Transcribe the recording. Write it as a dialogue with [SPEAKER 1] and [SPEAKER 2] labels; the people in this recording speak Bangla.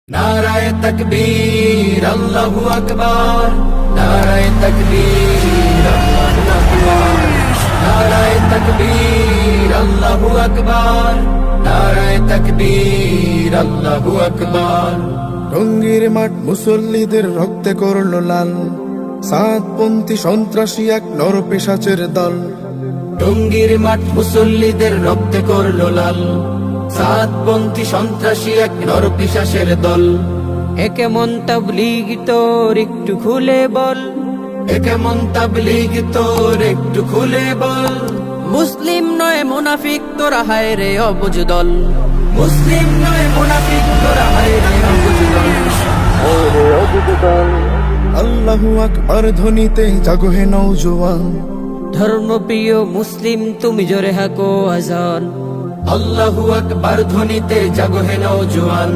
[SPEAKER 1] নারায়ে তাকবীর আল্লাহু আকবার, নারায়ে তাকবীর আল্লাহু আকবার, নারায়ে তাকবীর আল্লাহু আকবার, নারায়ে তাকবীর আল্লাহু আকবার।
[SPEAKER 2] টঙ্গীর মাঠ মুসল্লিদের রক্তে করল লাল, সাতপন্থী সন্ত্রাসী এক নরপিশাচের দল।
[SPEAKER 1] টঙ্গীর মাঠ মুসল্লিদের রক্তে করলো লাল, সাতপন্থী সন্ত্রাসী এক নরপিশাচের দল।
[SPEAKER 3] এ কেমন তাবলীগ তোর একটু খুলে বল,
[SPEAKER 1] এ কেমন তাবলীগ তোর একটু খুলে বল।
[SPEAKER 3] মুসলিম নয় মুনাফিক তোরা হায় রে অবুঝ দল।
[SPEAKER 1] মুসলিম নয় মুনাফিক তোরা হায় রে অবুঝ দল।
[SPEAKER 2] আল্লাহু আকবার ধ্বনিতে জাগো হে নওজোয়ান,
[SPEAKER 3] ধর্মপ্রিয় মুসলিম তুমি জোরে হাকো আজান।
[SPEAKER 1] আল্লাহু আকবার ধ্বনিতে জাগো হে নওজোয়ান।